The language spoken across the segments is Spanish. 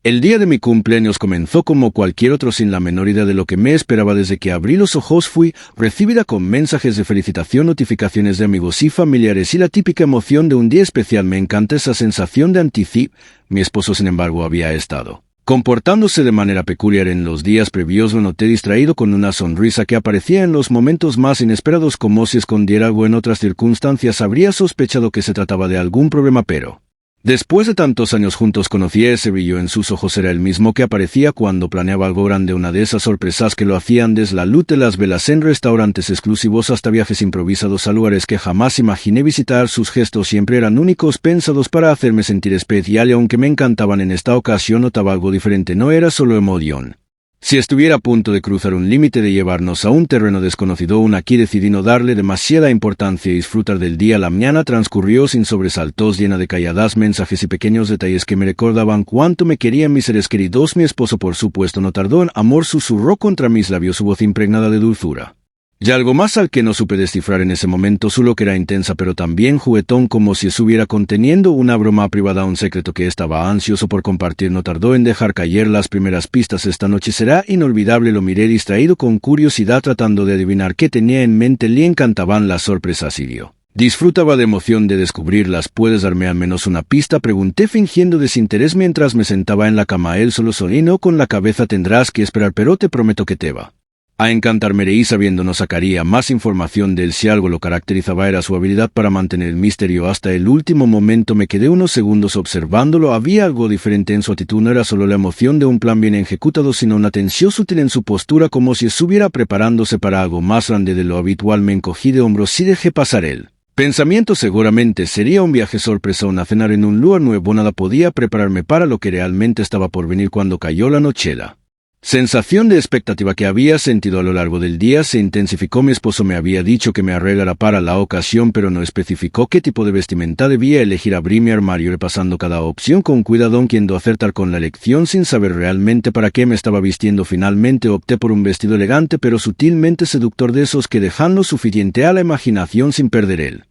El día de mi cumpleaños comenzó como cualquier otro sin la menor idea de lo que me esperaba. Desde que abrí los ojos fui recibida con mensajes de felicitación, notificaciones de amigos y familiares y la típica emoción de un día especial. Me encanta esa sensación de anticipo. Mi esposo, sin embargo, había estado comportándose de manera peculiar en los días previos. Lo noté distraído con una sonrisa que aparecía en los momentos más inesperados, como si escondiera algo. En otras circunstancias habría sospechado que se trataba de algún problema, pero después de tantos años juntos conocía ese brillo en sus ojos. Era el mismo que aparecía cuando planeaba algo grande, una de esas sorpresas que lo hacían desde la luz de las velas en restaurantes exclusivos hasta viajes improvisados a lugares que jamás imaginé visitar. Sus gestos siempre eran únicos, pensados para hacerme sentir especial, y aunque me encantaban, en esta ocasión notaba algo diferente. No era solo emoción. Si estuviera a punto de cruzar un límite, de llevarnos a un terreno desconocido, aún aquí decidí no darle demasiada importancia y disfrutar del día. La mañana transcurrió sin sobresaltos, llena de calladas mensajes y pequeños detalles que me recordaban cuánto me querían mis seres queridos. Mi esposo, por supuesto, no tardó en amor, susurró contra mis labios, su voz impregnada de dulzura. Y algo más al que no supe descifrar en ese momento, su look era intensa pero también juguetón, como si estuviera conteniendo una broma privada, un secreto que estaba ansioso por compartir. No tardó en dejar caer las primeras pistas. Esta noche será inolvidable. Lo miré distraído con curiosidad, tratando de adivinar qué tenía en mente. Le encantaban las sorpresas y yo disfrutaba de emoción de descubrirlas. ¿Puedes darme al menos una pista?, pregunté fingiendo desinterés mientras me sentaba en la cama. Él solo sonrió con la cabeza. Tendrás que esperar, pero te prometo que te va a encantar. Me reí sabiendo no sacaría más información de él. Si algo lo caracterizaba era su habilidad para mantener el misterio hasta el último momento. Me quedé unos segundos observándolo. Había algo diferente en su actitud. No era solo la emoción de un plan bien ejecutado, sino una tensión sutil en su postura, como si estuviera preparándose para algo más grande de lo habitual. Me encogí de hombros y dejé pasar el pensamiento. Seguramente sería un viaje sorpresa, una cena en un lugar nuevo. Nada podía prepararme para lo que realmente estaba por venir. Cuando cayó la noche, la sensación de expectativa que había sentido a lo largo del día se intensificó. Mi esposo me había dicho que me arreglara para la ocasión, pero no especificó qué tipo de vestimenta debía elegir. Abrí mi armario repasando cada opción con cuidado, queriendo acertar con la elección sin saber realmente para qué me estaba vistiendo. Finalmente opté por un vestido elegante pero sutilmente seductor, de esos que dejan lo suficiente a la imaginación sin perder el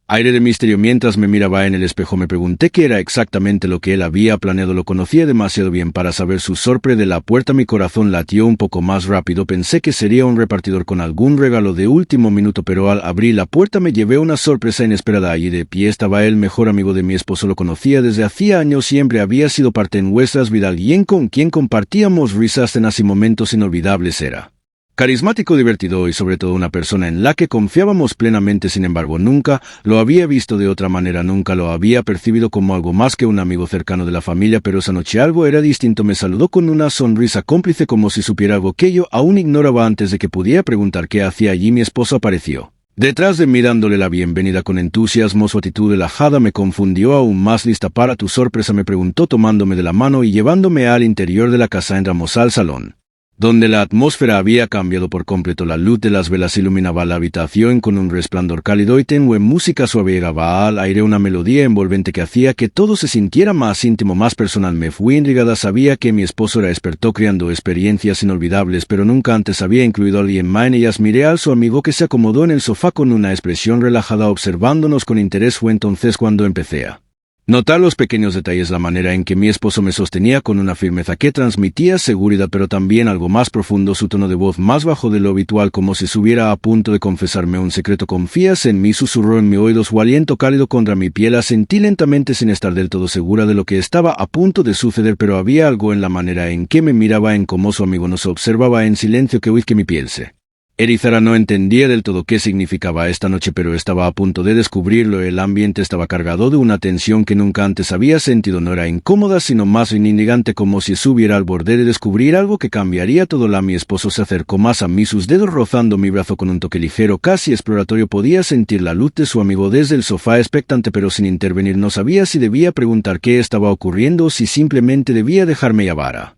aire de misterio. Mientras me miraba en el espejo me pregunté qué era exactamente lo que él había planeado. Lo conocía demasiado bien para saber su sorpresa. De la puerta mi corazón latió un poco más rápido. Pensé que sería un repartidor con algún regalo de último minuto, pero al abrir la puerta me llevé una sorpresa inesperada. Allí de pie estaba el mejor amigo de mi esposo. Lo conocía desde hacía años, siempre había sido parte en nuestras vidas, alguien con quien compartíamos risas, cenas y momentos inolvidables. Era carismático, divertido y sobre todo una persona en la que confiábamos plenamente. Sin embargo, nunca lo había visto de otra manera. Nunca lo había percibido como algo más que un amigo cercano de la familia, pero esa noche algo era distinto. Me saludó con una sonrisa cómplice, como si supiera algo que yo aún ignoraba. Antes de que pudiera preguntar qué hacía allí, mi esposo apareció detrás de mí dándole la bienvenida con entusiasmo. Su actitud relajada me confundió aún más. ¿Lista para tu sorpresa?, me preguntó tomándome de la mano y llevándome al interior de la casa. Entramos al salón, donde la atmósfera había cambiado por completo. La luz de las velas iluminaba la habitación con un resplandor cálido y tenue. Música suave llegaba al aire, una melodía envolvente que hacía que todo se sintiera más íntimo, más personal. Me fui intrigada. Sabía que mi esposo era experto creando experiencias inolvidables, pero nunca antes había incluido a alguien más en ellas. Miré a su amigo que se acomodó en el sofá con una expresión relajada, observándonos con interés. Fue entonces cuando empecé a notar los pequeños detalles, la manera en que mi esposo me sostenía con una firmeza que transmitía seguridad, pero también algo más profundo, su tono de voz más bajo de lo habitual, como si estuviera a punto de confesarme un secreto. ¿Confías en mí?, susurró en mi oído, su aliento cálido contra mi piel. Asentí lentamente sin estar del todo segura de lo que estaba a punto de suceder, pero había algo en la manera en que me miraba, en cómo su amigo nos observaba en silencio, que hizo que mi piel se erizara. No entendía del todo qué significaba esta noche, pero estaba a punto de descubrirlo. El ambiente estaba cargado de una tensión que nunca antes había sentido. No era incómoda, sino más bien intrigante, como si estuviera al borde de descubrir algo que cambiaría todo. Mi esposo se acercó más a mí, sus dedos rozando mi brazo con un toque ligero, casi exploratorio. Podía sentir la luz de su amigo desde el sofá, expectante pero sin intervenir. No sabía si debía preguntar qué estaba ocurriendo o si simplemente debía dejarme llevar.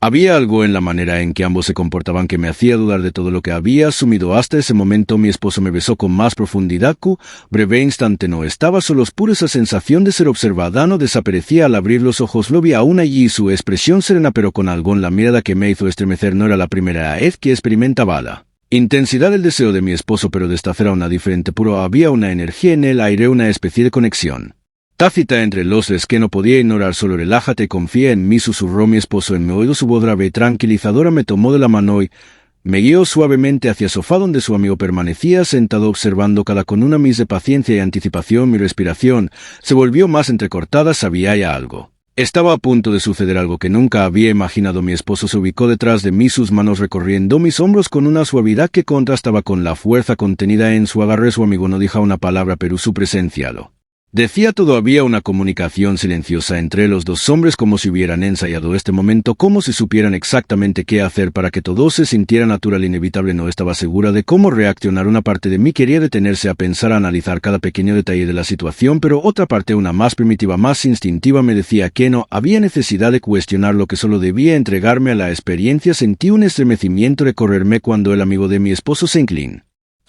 Había algo en la manera en que ambos se comportaban que me hacía dudar de todo lo que había asumido hasta ese momento. Mi esposo me besó con más profundidad. Breve instante no estaba solo, pura esa sensación de ser observada no desaparecía. Al abrir los ojos lo vi aún allí, su expresión serena pero con algo en la mirada que me hizo estremecer. No era la primera vez que experimentaba la intensidad del deseo de mi esposo, pero de esta era una diferente, puro. Había una energía en el aire, una especie de conexión Tácita entre los tres que no podía ignorar, solo relájate, confía en mí, susurró mi esposo en mi oído. Su voz grave y tranquilizadora me tomó de la mano y me guió suavemente hacia el sofá donde su amigo permanecía sentado observando cada con una mis de paciencia y anticipación. Mi respiración se volvió más entrecortada, sabía ya algo. Estaba a punto de suceder algo que nunca había imaginado. Mi esposo se ubicó detrás de mí, sus manos recorriendo mis hombros con una suavidad que contrastaba con la fuerza contenida en su agarre. Su amigo no dijo una palabra, pero su presencia lo decía todo. Había una comunicación silenciosa entre los dos hombres, como si hubieran ensayado este momento, como si supieran exactamente qué hacer para que todo se sintiera natural e inevitable. No estaba segura de cómo reaccionar. Una parte de mí quería detenerse a pensar, a analizar cada pequeño detalle de la situación, pero otra parte, una más primitiva, más instintiva, me decía que no había necesidad de cuestionar lo que solo debía entregarme a la experiencia. Sentí un estremecimiento recorrerme cuando el amigo de mi esposo se inclinó.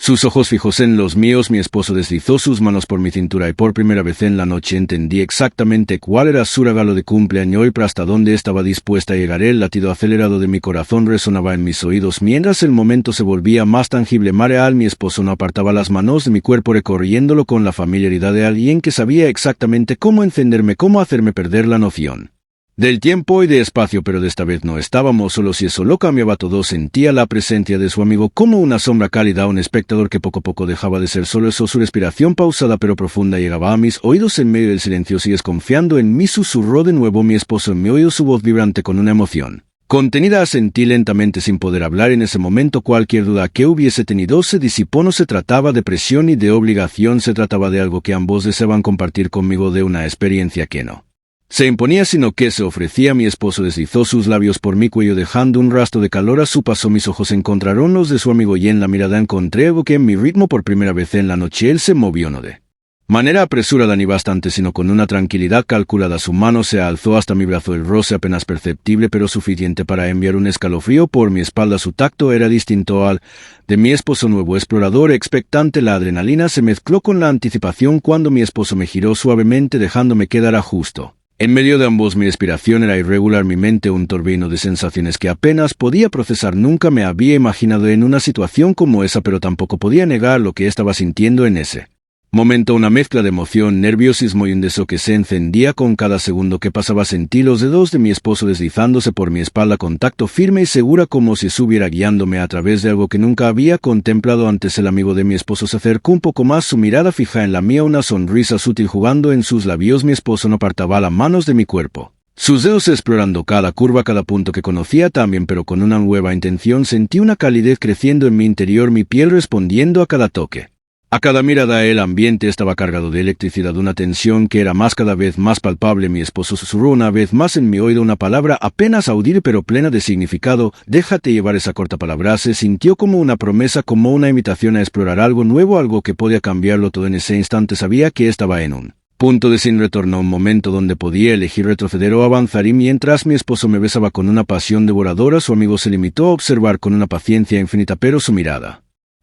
Sus ojos fijos en los míos. Mi esposo deslizó sus manos por mi cintura y por primera vez en la noche entendí exactamente cuál era su regalo de cumpleaños y hasta dónde estaba dispuesta a llegar. El latido acelerado de mi corazón resonaba en mis oídos mientras el momento se volvía más tangible, más real. Mi esposo no apartaba las manos de mi cuerpo, recorriéndolo con la familiaridad de alguien que sabía exactamente cómo encenderme, cómo hacerme perder la noción del tiempo y de espacio. Pero de esta vez no estábamos solos y eso lo cambiaba todo. Sentía la presencia de su amigo como una sombra cálida, un espectador que poco a poco dejaba de ser solo eso. Su respiración pausada pero profunda llegaba a mis oídos en medio del silencio. ¿Sigues confiando en mí?, susurró de nuevo mi esposo en mi oído, su voz vibrante con una emoción contenida. Asentí lentamente sin poder hablar. En ese momento cualquier duda que hubiese tenido se disipó. No se trataba de presión ni de obligación, se trataba de algo que ambos deseaban compartir conmigo, de una experiencia que no se imponía sino que se ofrecía. Mi esposo deslizó sus labios por mi cuello dejando un rastro de calor a su paso. Mis ojos encontraron los de su amigo y en la mirada encontré algo que en mi ritmo por primera vez en la noche. Él se movió no de manera apresurada ni bastante, sino con una tranquilidad calculada. Su mano se alzó hasta mi brazo, el roce apenas perceptible pero suficiente para enviar un escalofrío por mi espalda. Su tacto era distinto al de mi esposo, nuevo, explorador, expectante. La adrenalina se mezcló con la anticipación cuando mi esposo me giró suavemente dejándome quedar justo en medio de ambos. Mi respiración era irregular, mi mente un torbellino de sensaciones que apenas podía procesar. Nunca me había imaginado en una situación como esa, pero tampoco podía negar lo que estaba sintiendo en ese momento. Una mezcla de emoción, nerviosismo y un deseo que se encendía con cada segundo que pasaba. Sentí los dedos de mi esposo deslizándose por mi espalda con tacto firme y segura, como si estuviera guiándome a través de algo que nunca había contemplado antes. El amigo de mi esposo se acercó un poco más, su mirada fija en la mía, una sonrisa sutil jugando en sus labios. Mi esposo no apartaba las manos de mi cuerpo, sus dedos explorando cada curva, cada punto que conocía también, pero con una nueva intención. Sentí una calidez creciendo en mi interior, mi piel respondiendo a cada toque, a cada mirada. El ambiente estaba cargado de electricidad, una tensión que era cada vez más palpable. Mi esposo susurró una vez más en mi oído una palabra apenas audible pero plena de significado. Déjate llevar. Esa corta palabra se sintió como una promesa, como una invitación a explorar algo nuevo, algo que podía cambiarlo todo. En ese instante sabía que estaba en un punto de sin retorno, un momento donde podía elegir retroceder o avanzar. Y mientras mi esposo me besaba con una pasión devoradora, su amigo se limitó a observar con una paciencia infinita, pero su mirada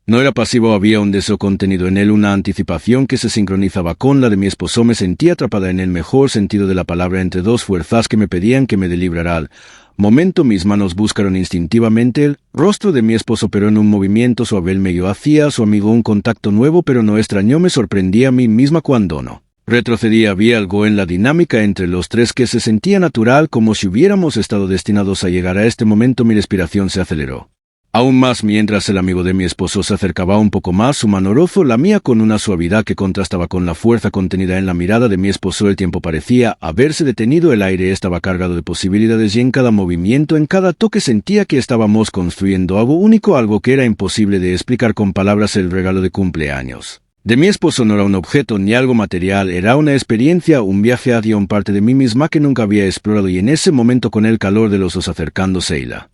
no era pasivo, había un deseo contenido en él, una anticipación que se sincronizaba con la de mi esposo. Me sentí atrapada en el mejor sentido de la palabra entre dos fuerzas que me pedían que me librara. Al momento mis manos buscaron instintivamente el rostro de mi esposo, pero en un movimiento suave él me guió hacia su amigo, un contacto nuevo pero no extraño. Me sorprendí a mí misma cuando no retrocedía. Había algo en la dinámica entre los tres que se sentía natural, como si hubiéramos estado destinados a llegar a este momento. Mi respiración se aceleró aún más mientras el amigo de mi esposo se acercaba un poco más. Su mano rozó la mía con una suavidad que contrastaba con la fuerza contenida en la mirada de mi esposo. El tiempo parecía haberse detenido, el aire estaba cargado de posibilidades y en cada movimiento, en cada toque sentía que estábamos construyendo algo único, algo que era imposible de explicar con palabras. El regalo de cumpleaños de mi esposo no era un objeto ni algo material, era una experiencia, un viaje hacia un parte de mí misma que nunca había explorado. Y en ese momento, con el calor de los dos acercándose y la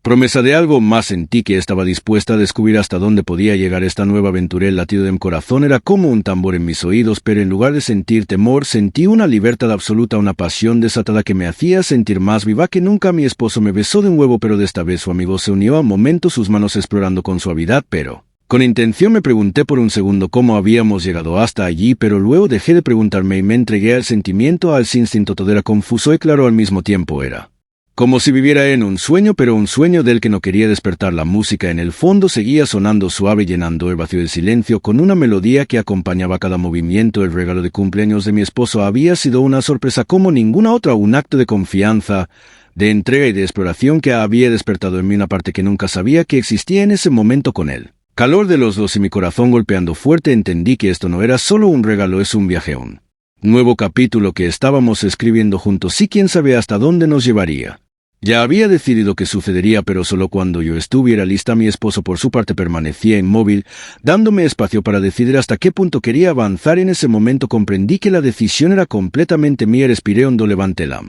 promesa de algo más, sentí que estaba dispuesta a descubrir hasta dónde podía llegar esta nueva aventura. El latido de mi corazón era como un tambor en mis oídos, pero en lugar de sentir temor, sentí una libertad absoluta, una pasión desatada que me hacía sentir más viva que nunca. Mi esposo me besó de nuevo, pero de esta vez su amigo se unió a momento, sus manos explorando con suavidad, pero con intención. Me pregunté por un segundo cómo habíamos llegado hasta allí, pero luego dejé de preguntarme y me entregué al sentimiento, al instinto. Todo era confuso y claro al mismo tiempo. Era Como si viviera en un sueño, pero un sueño del que no quería despertar. La música en el fondo seguía sonando suave, llenando el vacío del silencio con una melodía que acompañaba cada movimiento. El regalo de cumpleaños de mi esposo había sido una sorpresa como ninguna otra, un acto de confianza, de entrega y de exploración que había despertado en mí una parte que nunca sabía que existía en ese momento con él. Calor de los dos y mi corazón golpeando fuerte, entendí que esto no era solo un regalo, es un viaje, un nuevo capítulo que estábamos escribiendo juntos y quién sabe hasta dónde nos llevaría. Ya había decidido que sucedería, pero solo cuando yo estuviera lista. Mi esposo por su parte permanecía inmóvil, dándome espacio para decidir hasta qué punto quería avanzar. En ese momento comprendí que la decisión era completamente mía. Respiré hondo, levanté la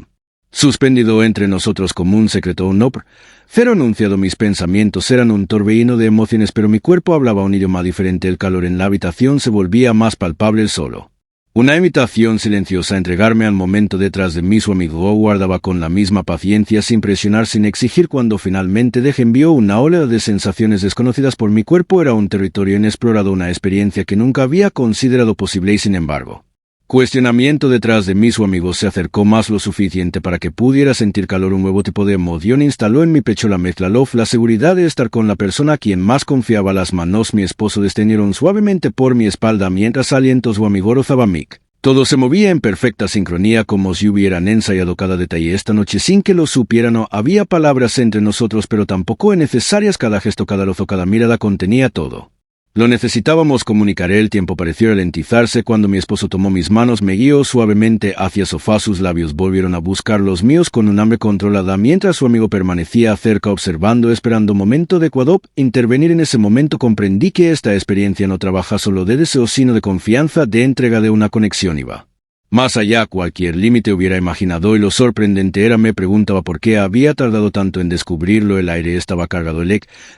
suspendido entre nosotros como un secreto, un no. Cero enunciado. Mis pensamientos eran un torbellino de emociones, pero mi cuerpo hablaba un idioma diferente. El calor en la habitación se volvía más palpable. El solo una invitación silenciosa a entregarme al momento. Detrás de mí su amigo guardaba con la misma paciencia, sin presionar, sin exigir. Cuando finalmente envió una ola de sensaciones desconocidas por mi cuerpo. Era un territorio inexplorado, una experiencia que nunca había considerado posible y sin embargo, cuestionamiento. Detrás de mí su amigo se acercó más lo suficiente para que pudiera sentir calor. Un nuevo tipo de emoción instaló en mi pecho, la mezcla love, la seguridad de estar con la persona a quien más confiaba. Las manos mi esposo descendieron suavemente por mi espalda mientras alientos su amigo rozaba mi. Todo se movía en perfecta sincronía, como si hubieran ensayado cada detalle esta noche sin que lo supiera. No había palabras entre nosotros, pero tampoco necesarias. Cada gesto, cada rozo, cada mirada contenía todo lo necesitábamos comunicar. El tiempo pareció ralentizarse cuando mi esposo tomó mis manos, me guió suavemente hacia el sofá. Sus labios volvieron a buscar los míos con un hambre controlada, mientras su amigo permanecía cerca observando, esperando momento adecuado. Intervenir. En ese momento comprendí que esta experiencia no trabaja solo de deseo, sino de confianza, de entrega, de una conexión. Iba más allá cualquier límite hubiera imaginado, y lo sorprendente era, me preguntaba por qué había tardado tanto en descubrirlo. El aire estaba cargado,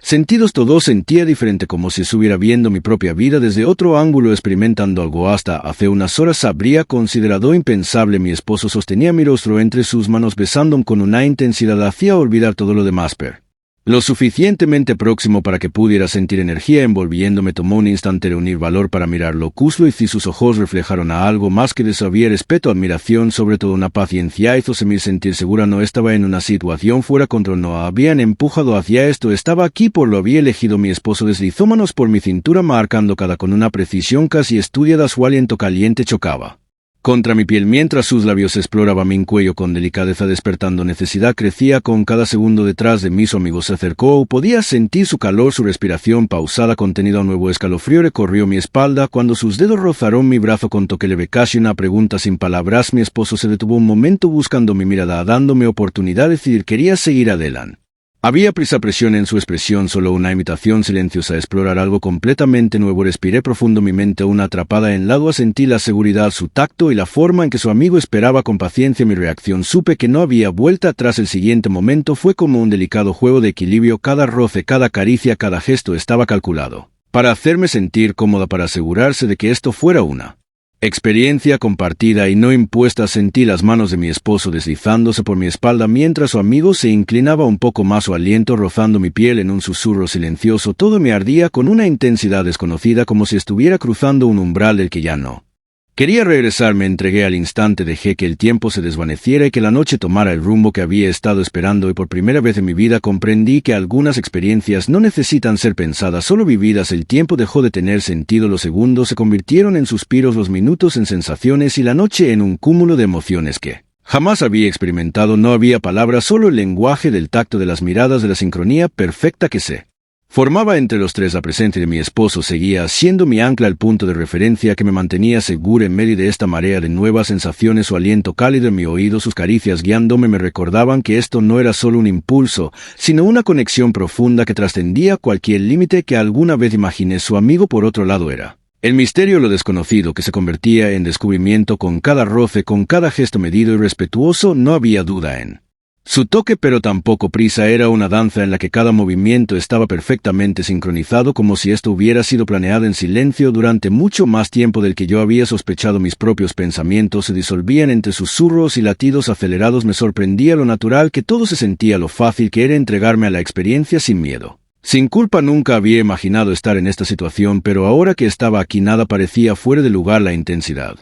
sentidos, todo sentía diferente, como si estuviera viendo mi propia vida desde otro ángulo, experimentando algo hasta hace unas horas habría considerado impensable. Mi esposo sostenía mi rostro entre sus manos, besándome con una intensidad hacía olvidar todo lo demás, lo suficientemente próximo para que pudiera sentir energía envolviéndome. Tomó un instante reunir valor para mirarlo cuslo y si sus ojos reflejaron a algo más que deseo, respeto, admiración, sobre todo una paciencia. Hizose sentir segura. No estaba en una situación fuera control, no habían empujado hacia esto, estaba aquí por lo había elegido. Mi esposo deslizó manos por mi cintura, marcando cada con una precisión casi estudiada. Su aliento caliente chocaba contra mi piel mientras sus labios exploraban mi cuello con delicadeza, despertando necesidad. Crecía con cada segundo. Detrás de mí su amigo se acercó, podía sentir su calor, su respiración pausada contenida. Un nuevo escalofrío recorrió mi espalda cuando sus dedos rozaron mi brazo con toque leve, casi una pregunta sin palabras. Mi esposo se detuvo un momento buscando mi mirada, dándome oportunidad de decidir. Quería seguir adelante. Había presión en su expresión, solo una invitación silenciosa a explorar algo completamente nuevo. Respiré profundo, mi mente una atrapada en el agua. Sentí la seguridad, su tacto y la forma en que su amigo esperaba con paciencia mi reacción. Supe que no había vuelta atrás. El siguiente momento fue como un delicado juego de equilibrio. Cada roce, cada caricia, cada gesto estaba calculado para hacerme sentir cómoda, para asegurarse de que esto fuera una experiencia compartida y no impuesta. Sentí las manos de mi esposo deslizándose por mi espalda mientras su amigo se inclinaba un poco más, su aliento rozando mi piel en un susurro silencioso. Todo me ardía con una intensidad desconocida, como si estuviera cruzando un umbral del que ya no quería regresar. Me entregué al instante, dejé que el tiempo se desvaneciera y que la noche tomara el rumbo que había estado esperando, y por primera vez en mi vida comprendí que algunas experiencias no necesitan ser pensadas, solo vividas. El tiempo dejó de tener sentido, los segundos se convirtieron en suspiros, los minutos en sensaciones y la noche en un cúmulo de emociones que jamás había experimentado. No había palabras, solo el lenguaje del tacto, de las miradas, de la sincronía perfecta que se formaba entre los tres. La presencia de mi esposo seguía siendo mi ancla, el punto de referencia que me mantenía segura en medio de esta marea de nuevas sensaciones. Su aliento cálido en mi oído, sus caricias guiándome, me recordaban que esto no era solo un impulso, sino una conexión profunda que trascendía cualquier límite que alguna vez imaginé. Su amigo, por otro lado, era el misterio, lo desconocido, que se convertía en descubrimiento con cada roce, con cada gesto medido y respetuoso. No había duda en su toque, pero tampoco prisa. Era una danza en la que cada movimiento estaba perfectamente sincronizado, como si esto hubiera sido planeado en silencio durante mucho más tiempo del que yo había sospechado. Mis propios pensamientos se disolvían entre susurros y latidos acelerados. Me sorprendía lo natural que todo se sentía, lo fácil que era entregarme a la experiencia sin miedo, sin culpa. Nunca había imaginado estar en esta situación, pero ahora que estaba aquí nada parecía fuera de lugar. La intensidad,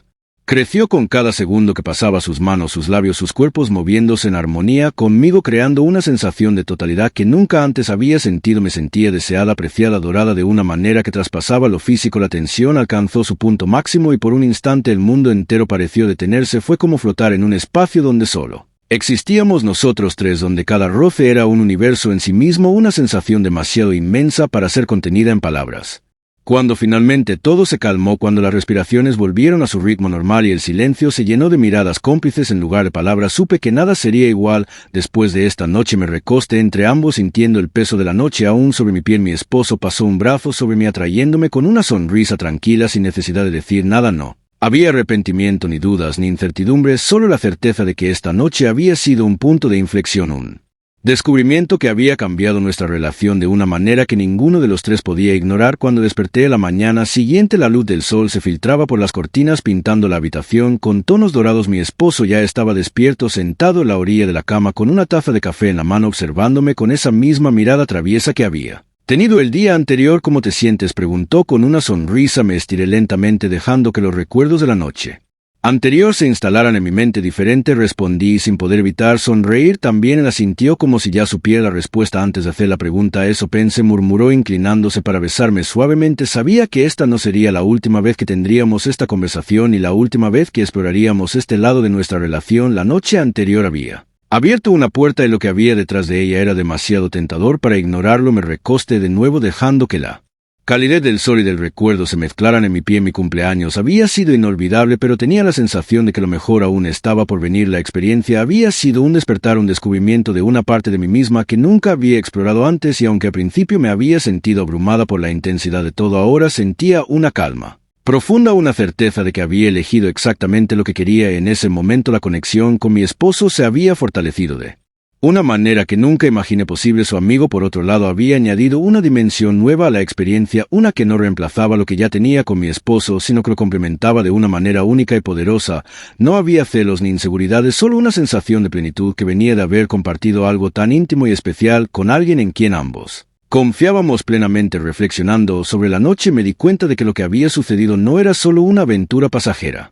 Creció con cada segundo que pasaba, sus manos, sus labios, sus cuerpos moviéndose en armonía conmigo, creando una sensación de totalidad que nunca antes había sentido. Me sentía deseada, apreciada, adorada de una manera que traspasaba lo físico. La tensión alcanzó su punto máximo y por un instante el mundo entero pareció detenerse. Fue como flotar en un espacio donde solo existíamos nosotros tres, donde cada roce era un universo en sí mismo, una sensación demasiado inmensa para ser contenida en palabras. Cuando finalmente todo se calmó, cuando las respiraciones volvieron a su ritmo normal y el silencio se llenó de miradas cómplices en lugar de palabras, supe que nada sería igual después de esta noche. Me recosté entre ambos, sintiendo el peso de la noche aún sobre mi piel. Mi esposo pasó un brazo sobre mí, atrayéndome con una sonrisa tranquila, sin necesidad de decir nada. No había arrepentimiento, ni dudas, ni incertidumbres, solo la certeza de que esta noche había sido un punto de inflexión, un descubrimiento que había cambiado nuestra relación de una manera que ninguno de los tres podía ignorar. Cuando desperté a la mañana siguiente, la luz del sol se filtraba por las cortinas, pintando la habitación con tonos dorados. Mi esposo ya estaba despierto, sentado en la orilla de la cama con una taza de café en la mano, observándome con esa misma mirada traviesa que había tenido el día anterior. ¿Cómo te sientes?, preguntó con una sonrisa. Me estiré lentamente, dejando que los recuerdos de la noche anterior se instalaran en mi mente. Diferente, respondí sin poder evitar sonreír. También él asintió como si ya supiera la respuesta antes de hacer la pregunta. Eso pensé, murmuró inclinándose para besarme suavemente. Sabía que esta no sería la última vez que tendríamos esta conversación y la última vez que exploraríamos este lado de nuestra relación. La noche anterior había abierto una puerta y lo que había detrás de ella era demasiado tentador para ignorarlo. Me recosté de nuevo, dejando que la calidez del sol y del recuerdo se mezclaran en mi pie. Mi cumpleaños había sido inolvidable, pero tenía la sensación de que lo mejor aún estaba por venir. La experiencia había sido un despertar, un descubrimiento de una parte de mí misma que nunca había explorado antes, y aunque al principio me había sentido abrumada por la intensidad de todo, ahora sentía una calma profunda, una certeza de que había elegido exactamente lo que quería en ese momento. La conexión con mi esposo se había fortalecido de una manera que nunca imaginé posible. Su amigo, por otro lado, había añadido una dimensión nueva a la experiencia, una que no reemplazaba lo que ya tenía con mi esposo, sino que lo complementaba de una manera única y poderosa. No había celos ni inseguridades, solo una sensación de plenitud que venía de haber compartido algo tan íntimo y especial con alguien en quien ambos confiábamos plenamente. Reflexionando sobre la noche, me di cuenta de que lo que había sucedido no era solo una aventura pasajera.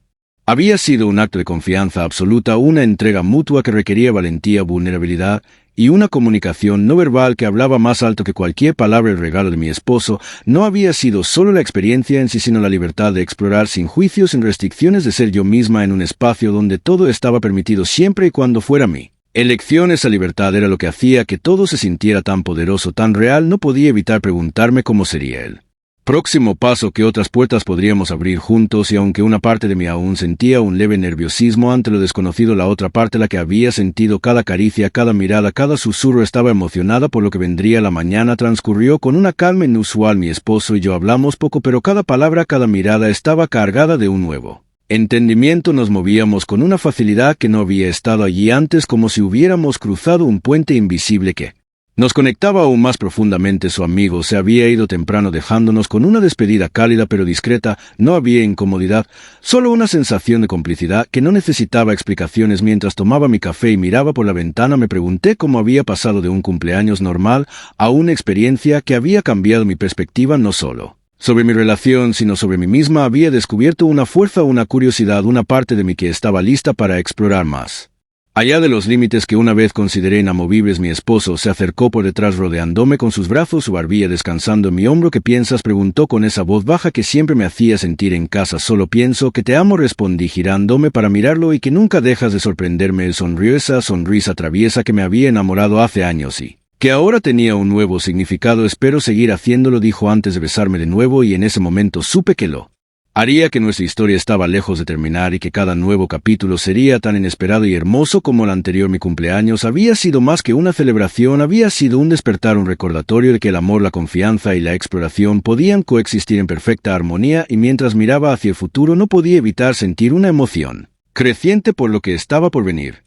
Había sido un acto de confianza absoluta, una entrega mutua que requería valentía, vulnerabilidad y una comunicación no verbal que hablaba más alto que cualquier palabra. El regalo de mi esposo no había sido solo la experiencia en sí, sino la libertad de explorar sin juicios, sin restricciones, de ser yo misma en un espacio donde todo estaba permitido siempre y cuando fuera mi elección. Esa libertad era lo que hacía que todo se sintiera tan poderoso, tan real. No podía evitar preguntarme cómo sería el próximo paso, qué otras puertas podríamos abrir juntos, y aunque una parte de mí aún sentía un leve nerviosismo ante lo desconocido, la otra parte, la que había sentido cada caricia, cada mirada, cada susurro, estaba emocionada por lo que vendría. La mañana transcurrió con una calma inusual. Mi esposo y yo hablamos poco, pero cada palabra, cada mirada estaba cargada de un nuevo entendimiento. Nos movíamos con una facilidad que no había estado allí antes, como si hubiéramos cruzado un puente invisible que nos conectaba aún más profundamente. Su amigo se había ido temprano, dejándonos con una despedida cálida pero discreta. No había incomodidad, solo una sensación de complicidad que no necesitaba explicaciones. Mientras tomaba mi café y miraba por la ventana, me pregunté cómo había pasado de un cumpleaños normal a una experiencia que había cambiado mi perspectiva, no solo sobre mi relación, sino sobre mí misma. Había descubierto una fuerza, una curiosidad, una parte de mí que estaba lista para explorar más allá de los límites que una vez consideré inamovibles. Mi esposo se acercó por detrás, rodeándome con sus brazos, su barbilla descansando en mi hombro. ¿Qué piensas?, preguntó con esa voz baja que siempre me hacía sentir en casa. Solo pienso que te amo, respondí girándome para mirarlo, y que nunca dejas de sorprenderme. Él sonrió, esa sonrisa traviesa que me había enamorado hace años y que ahora tenía un nuevo significado. Espero seguir haciéndolo, dijo antes de besarme de nuevo, y en ese momento supe que lo haría, que nuestra historia estaba lejos de terminar y que cada nuevo capítulo sería tan inesperado y hermoso como el anterior. Mi cumpleaños había sido más que una celebración, había sido un despertar, un recordatorio de que el amor, la confianza y la exploración podían coexistir en perfecta armonía, y mientras miraba hacia el futuro no podía evitar sentir una emoción creciente por lo que estaba por venir.